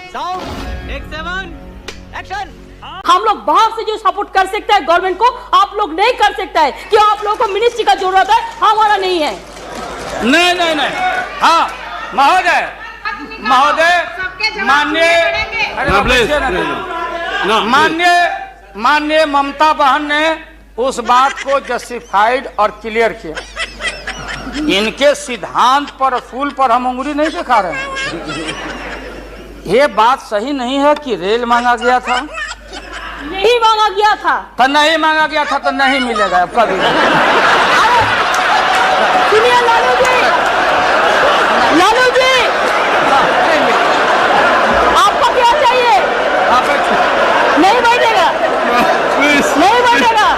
Sound take 7 action. हम लोग बाहर से जो सपोर्ट कर सकते हैं गवर्नमेंट को, आप लोग नहीं कर सकता है कि आप लोगों को मिनिस्ट्री का जरूरत है, हमारा नहीं है। नहीं नहीं नहीं, हाँ महोदय माननीय ममता बहन ने उस बात को जस्टिफाइड और क्लियर किया। इनके सिद्धांत पर फूल पर हम उंगली नहीं दिखा रहे हैं। ये बात सही नहीं है कि रेल मांगा गया था, नहीं मांगा गया था तो नहीं मांगा गया था तो नहीं मिलेगा कभी। सुनिए लालू जी, आपको क्या चाहिए? नहीं बैठेगा, नहीं बैठेगा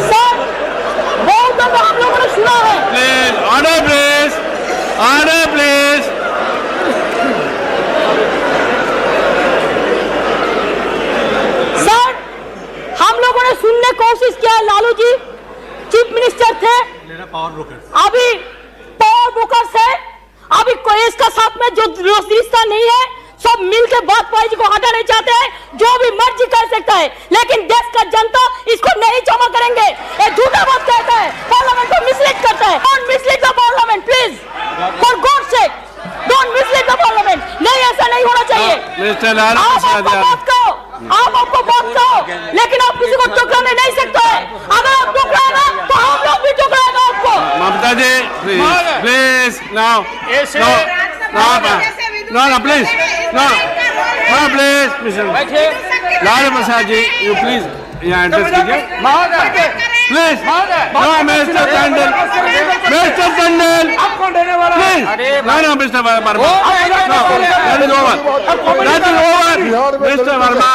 सर, बहुत दफा हम लोगों ने सुना है। Order please. सर, हम लोगों ने सुनने की कोशिश किया। लालू जी चीफ मिनिस्टर थे, अभी पावर ब्रोकर्स है, अभी कोई इसका साथ में जो रिश्ता नहीं है, सब मिलकर बात पाई को हटाने चाहते हैं। जो भी मर्जी कर सकता है, लेकिन देश का जनता इसको नहीं क्षमा करेंगे। ये झूठा बात कहता है, पार्लियामेंट को मिसलीड करता है। Don't mislead the parliament please, for God sake, don't mislead the parliament. नहीं, ऐसा नहीं होना चाहिए। आप आपको बात कहो, लेकिन आप किसी को टोकराने नहीं सकते हैं। अगर आप टोकराएगा तो हम लोग भी टोकराएगा आपको। Mamata ji please now please Lalu Prasad ji you please यहाँ एड्रेस कीजिए please. Mister Tandon please, no mister Verma, mister Verma,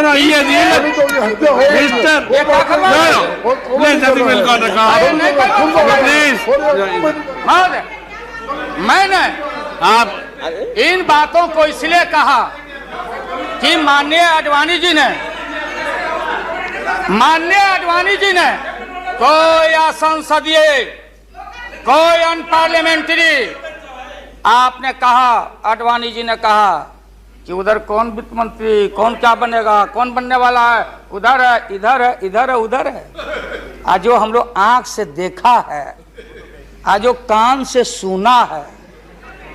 no ये mister please nothing will got please. मैंने आप इन बातों को इसलिए कहा कि माननीय आडवाणी जी ने कोई असंसदीय, कोई अनपार्लियामेंट्री, आपने कहा, आडवाणी जी ने कहा कि उधर कौन वित्त मंत्री, कौन क्या बनेगा, कौन बनने वाला है, उधर है, इधर है, इधर है, उधर है। आज जो हम लोग आंख से देखा है, आज जो कान से सुना है,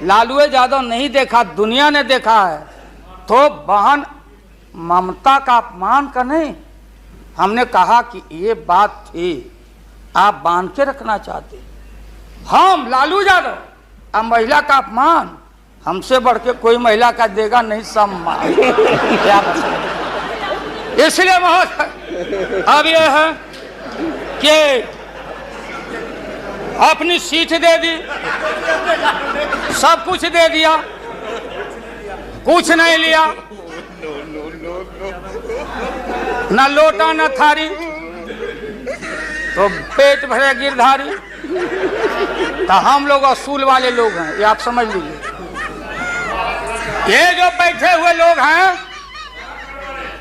लालू यादव नहीं देखा, दुनिया ने देखा है, तो बहन ममता का अपमान का नहीं। हमने कहा कि ये बात थी, आप बांध के रखना चाहते, हम लालू यादव, अब महिला का अपमान हमसे बढ़ के कोई महिला का देगा नहीं सम्मान। इसलिए महोदय अब यह है कि अपनी सीट दे दी, सब कुछ दे दिया, कुछ नहीं लिया, न लोटा न थारी, तो पेट भरे गिरधारी। तो हम लोग असूल वाले लोग हैं, ये आप समझ लीजिए। ये जो बैठे हुए लोग हैं,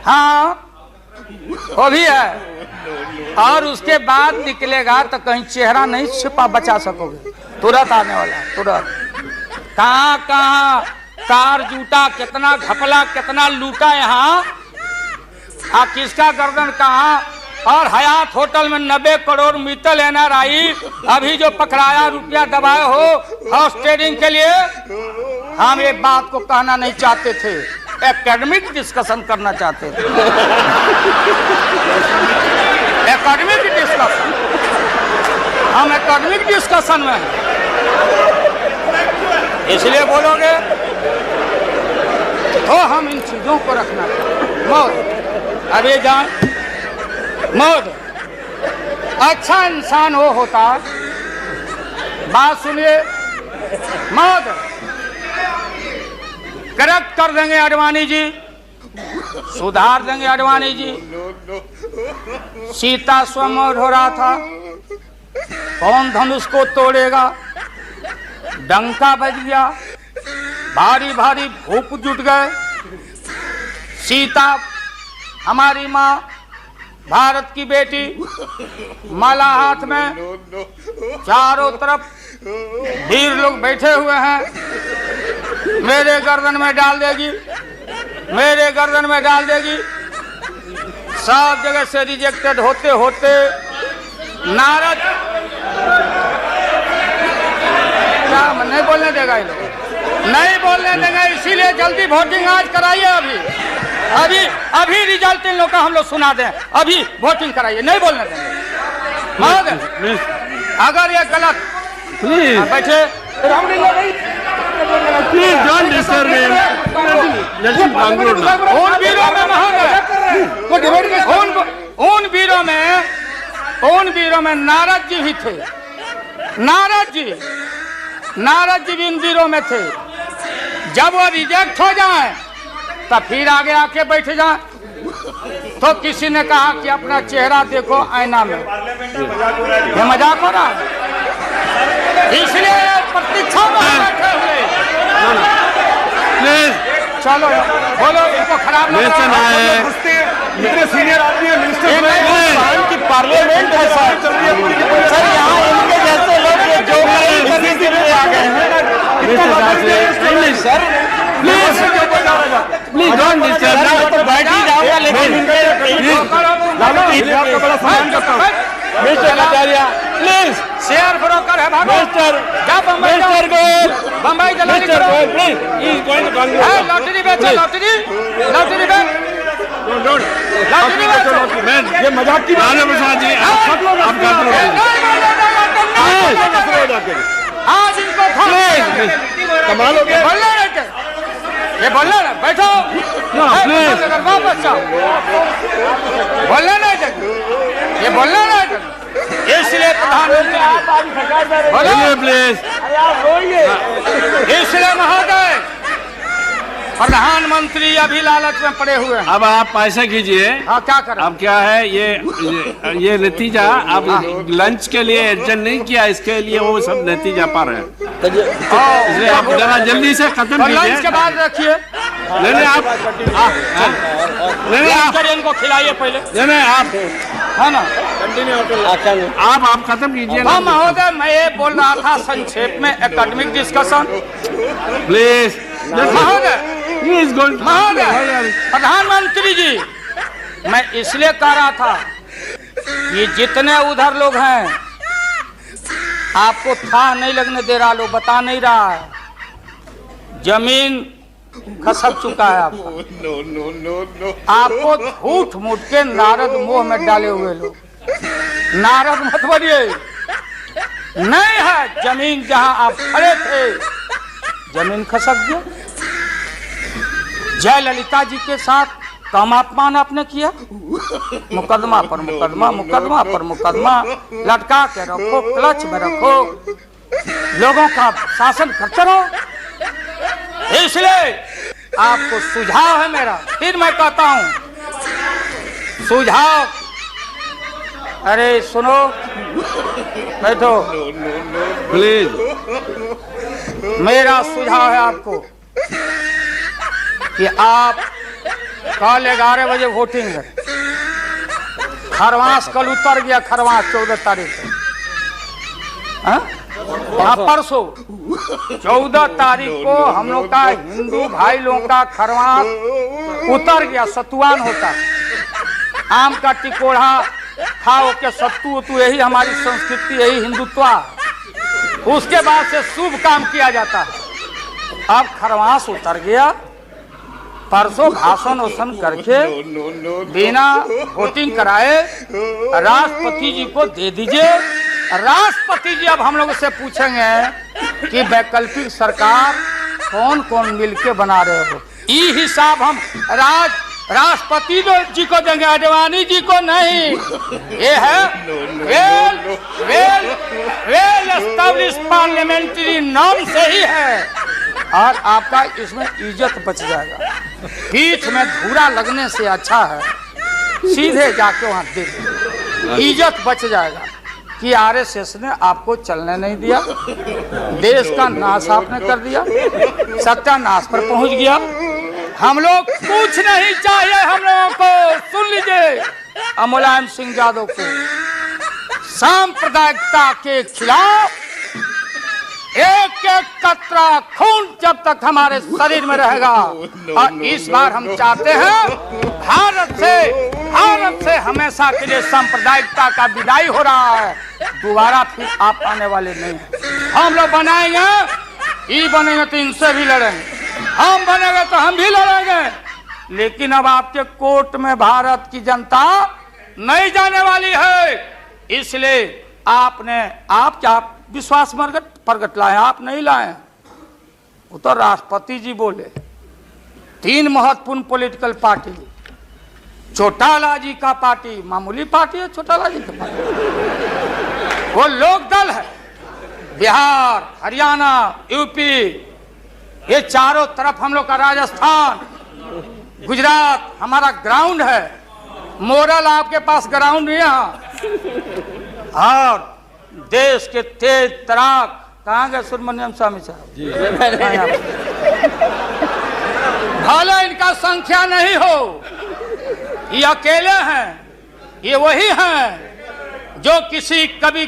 हाँ वो भी है, और उसके बाद निकलेगा तो कहीं चेहरा नहीं छिपा बचा सकोगे, तुरंत आने वाला है, तुरंत। कहाँ कार जूटा, कितना घपला, कितना लूटा यहाँ, किसका गर्दन कहाँ। और हयात होटल में 90 करोड़ मित्तल NRI अभी जो पकड़ाया, रुपया दबाए हो हाउस ट्रेडिंग के लिए, हम ये बात को कहना नहीं चाहते थे, एकेडमिक डिस्कशन करना चाहते थे। एकेडमिक डिस्कशन, हम एकेडमिक डिस्कशन में हैं। इसलिए बोलोगे तो हम इन चीजों को रखना मौत। अभी जान मौत, अच्छा इंसान वो होता, बात सुनिए, मौत करेक्ट कर देंगे आडवाणी जी, सुधार देंगे आडवाणी जी। सीता स्वयं हो रहा था, कौन धनुष को तोड़ेगा, डंका बज गया, भारी भारी भूप जुट गए। सीता हमारी माँ भारत की बेटी माला हाथ में, चारों तरफ वीर लोग बैठे हुए हैं। मेरे गर्दन में डाल देगी, मेरे गर्दन में डाल देगी। सब जगह से रिजेक्टेड होते होते नारद क्या नहीं बोलने देगा, ये लोग नहीं बोलने देंगे, इसीलिए जल्दी वोटिंग आज कराइए। अभी अभी रिजल्ट इन लोग का हम लोग सुना दें, अभी वोटिंग कराइए, नहीं बोलने देंगे महोदय। अगर ये गलत प्लीज बैठे प्लीज डोंट डिस्टर्ब मी। उन वीरों में महोदय, उन वीरों में नारद जी भी थे। नारद जी भी उन वीरों में थे। जब वो रिजेक्ट हो जाए तब फिर आगे आके बैठ जाए। तो किसी ने कहा कि अपना चेहरा देखो आईना में, ये मजाक हो रहा है, इसलिए प्रतीक्षा में बैठे हुए। प्लीज चलो बोलो, इनको खराब लग रहा है। इतने सीनियर आदमी है, मिनिस्टर की पार्लियामेंट है सर, यहाँ इनके जैसे लोग जो आ गए हैं सर। Please don't disturb. तो बैठ ही जाऊंगा, लेकिन mister Acharya please, share broker है भागो। मिस्टर गोयल, बम्बई चला mister Goyal please, he is going to Congress. Lottery बेचो, लॉटरी बेच, लॉटरी बेचो। मैं ये मजाक की बात है प्रसाद जी, आप गलत आज इनको कमाल हो गया। बोलना नहीं, ये बोलना ना, बैठो प्लीज वापस जाओ। बोलना नहीं, ये बोलना नहीं, इसलिए प्रधानमंत्री बोलो प्लीज। इसलिए महोदय प्रधानमंत्री अभी लालच में पड़े हुए हैं। अब आप ऐसा कीजिए, हाँ क्या करें? अब क्या है ये नतीजा आप लंच के लिए एडजस्ट नहीं किया, इसके लिए वो सब नतीजा पा रहे हैं, इसलिए आप जरा जल्दी से खत्म लंच के कीजिए। बाद रखिए, नहीं आप इनको खिलाइए पहले, नहीं आप है ना। आप खत्म कीजिए हाँ महोदय, मैं ये बोल रहा था संक्षेप में एकेडमिक डिस्कशन। प्लीज। महोदय प्रधानमंत्री जी, मैं इसलिए कह रहा था ये जितने उधर लोग हैं आपको था नहीं लगने दे रहा, लोग बता नहीं रहा है, जमीन खसक चुका है आपका। आपको झूठ मूठ के नारद मोह में डाले हुए लोग, नारद मत बनिए, नहीं है जमीन जहां आप खड़े थे, जमीन खसक गई। जयललिता जी के साथ कम अपमान आपने किया, मुकदमा पर मुकदमा, मुकदमा पर मुकदमा लटका के रखो, क्लच में रखो, लोगों का शासन करते रहो। इसलिए आपको सुझाव है मेरा, फिर मैं कहता हूं सुझाव, अरे सुनो, बैठो प्लीज। मेरा सुझाव है आपको कि आप कल 11 बजे वोटिंग है। खरवास कल उतर गया, खरवास 14 तारीख को, परसों 14 तारीख को हम लोग का हिंदू भाई लोगों का खरवास उतर गया, सतुआन होता है, आम का टिकोड़ा खाओ के सत्तू उतू, यही हमारी संस्कृति, यही हिंदुत्व। उसके बाद से शुभ काम किया जाता है। अब खरवास उतर गया, परसों भाषण वोषण करके बिना वोटिंग कराए राष्ट्रपति जी को दे दीजिए। राष्ट्रपति जी अब हम लोगों से पूछेंगे कि वैकल्पिक सरकार कौन कौन मिलके बना रहे हो, ये हिसाब हम राष्ट्रपति जी को देंगे, आडवाणी जी को नहीं। ये है वेल एस्टैब्लिश्ड पार्लियामेंट्री नॉर्म से ही है, और आपका इसमें इज्जत बच जाएगा। पीठ में धूरा लगने से अच्छा है सीधे जाके वहां दे दो, इज्जत बच जाएगा कि आरएसएस ने आपको चलने नहीं दिया, देश का नाश आपने कर दिया, सत्यानाश पर पहुंच गया। हम लोग कुछ नहीं चाहिए, हम लोगों को सुन लीजिए, और मुलायम सिंह यादव को सांप्रदायिकता के खिलाफ एक एक कतरा खून जब तक हमारे शरीर में रहेगा। और इस बार हम चाहते हैं भारत से हमेशा के लिए सांप्रदायिकता का विदाई हो रहा है। दोबारा फिर आप आने वाले नहीं। हम लोग बनाएंगे, ये बनेंगे तो इनसे भी लड़ेंगे, हम बनेंगे तो हम भी लड़ेंगे। लेकिन अब आपके कोर्ट में भारत की जनता नहीं जाने वाली है। इसलिए आप क्या विश्वास प्रगट लाए? आप नहीं लाए, वो तो राष्ट्रपति जी बोले। 3 महत्वपूर्ण पॉलिटिकल पार्टी, चौटाला जी का पार्टी मामूली पार्टी है, चौटाला जी का पार्टी वो लोक दल है। बिहार, हरियाणा, यूपी, ये चारों तरफ हम लोग का, राजस्थान, गुजरात हमारा ग्राउंड है। मोरल आपके पास ग्राउंड नहीं है। और देश के तेज तराक कहाँ गए सुब्रमण्यम स्वामी साहब? भले इनका संख्या नहीं हो, ये अकेले हैं, ये वही हैं जो किसी कवि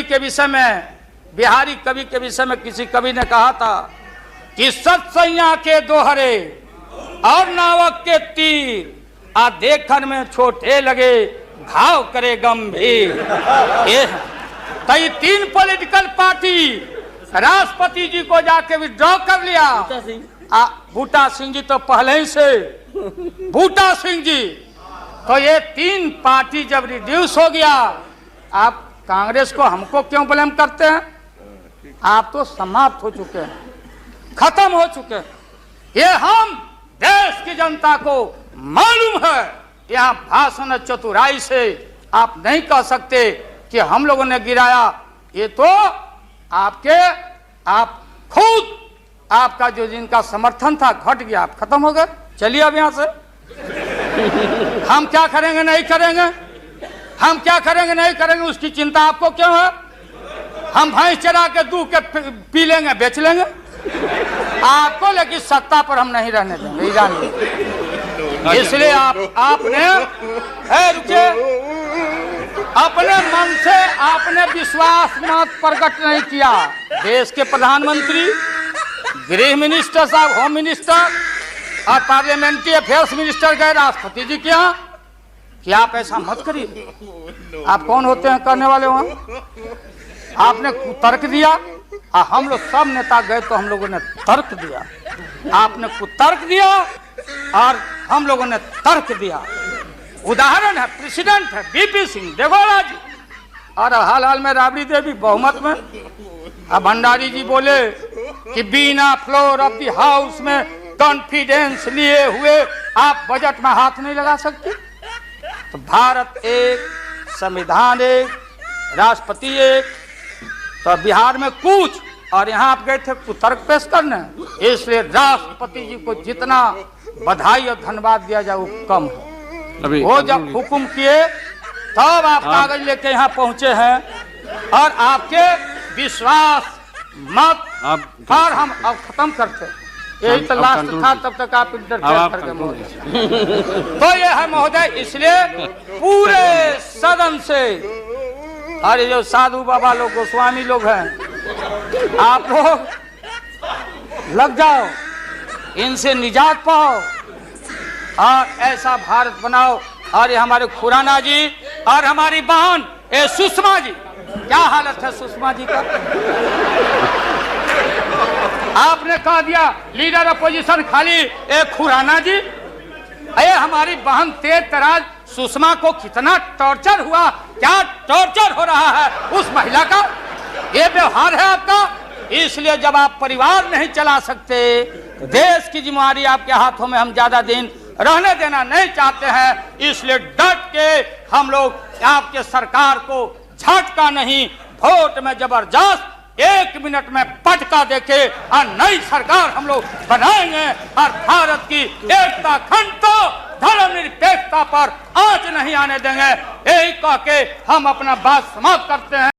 के विषय में, बिहारी कवि के विषय में किसी कवि ने कहा था कि सत्सैया के दोहरे और नावक के तीर आ देखन में छोटे लगे घाव करे गंभीर। तो ये 3 पॉलिटिकल पार्टी राष्ट्रपति जी को जाके विड्रॉ कर लिया। बूटा सिंह जी तो पहले ही से, बूटा सिंह जी, तो ये 3 पार्टी जब रिड्यूस हो गया, आप कांग्रेस को हमको क्यों ब्लेम करते हैं? आप तो समाप्त हो चुके हैं, खत्म हो चुके हैं। ये हम देश की जनता को मालूम है। यहाँ भाषण चतुराई से आप नहीं कह सकते कि हम लोगों ने गिराया। ये तो आप खुद, आपका जो जिनका समर्थन था घट गया, आप खत्म हो गए। चलिए अब यहाँ से हम क्या करेंगे नहीं करेंगे, हम क्या करेंगे नहीं करेंगे उसकी चिंता आपको क्यों है? हम भैंस चरा के दूध के पी लेंगे, बेच लेंगे आपको, लेकिन सत्ता पर हम नहीं रहने देंगे, जानिए। इसलिए आपने रुके, अपने मन से आपने विश्वास मत प्रकट नहीं किया। देश के प्रधानमंत्री, गृह मिनिस्टर साहब, होम मिनिस्टर और पार्लियामेंट्री अफेयर्स मिनिस्टर गए राष्ट्रपति जी के यहाँ कि आप ऐसा मत करिए। आप कौन होते हैं करने वाले? वहां आपने कुतर्क दिया और हम लोग सब नेता गए तो हम लोगों ने तर्क दिया। आपने कुतर्क दिया और हम लोगों ने तर्क दिया। उदाहरण है, प्रेसिडेंट है बीपी सिंह देगौड़ा जी, और हाल में राबड़ी देवी बहुमत में। अब भंडारी जी बोले कि बिना फ्लोर ऑफ द हाउस में कॉन्फिडेंस लिए हुए आप बजट में हाथ नहीं लगा सकते। तो भारत एक, संविधान एक, राष्ट्रपति एक, तो बिहार में कुछ, और यहाँ आप गए थे कुतर्क पेश करने। इसलिए राष्ट्रपति जी को जितना बधाई और धन्यवाद दिया जाए वो कम है। वो जब हुक्म किए तब आप कागज लेके यहाँ पहुंचे हैं, और आपके विश्वास मत पर हम अब खत्म करते। यही तो लास्ट था, तब तक आप इंटरफेयर कर गए। तो ये है महोदय, इसलिए पूरे सदन से, अरे जो साधु बाबा लोग, गोस्वामी लोग हैं, आप लोग लग जाओ, इनसे निजात पाओ और ऐसा भारत बनाओ। और ये हमारे खुराना जी और हमारी बहन सुषमा जी, क्या हालत है सुषमा जी का? आपने कह दिया लीडर अपोजिशन खाली खुराना जी। अरे हमारी बहन तेज तराज सुषमा को कितना टॉर्चर हुआ, क्या टॉर्चर हो रहा है उस महिला का, ये व्यवहार है आपका। इसलिए जब आप परिवार नहीं चला सकते, देश की जिम्मेदारी आपके हाथों में हम ज्यादा दिन रहने देना नहीं चाहते हैं। इसलिए डट के हम लोग आपके सरकार को झटका नहीं, वोट में जबरदस्त 1 मिनट में पटका देके और नई सरकार हम लोग बनाएंगे। और भारत की एकता, अखंडता, धर्मनिरपेक्षता पर आंच नहीं आने देंगे। यही कह के हम अपना बात समाप्त करते हैं।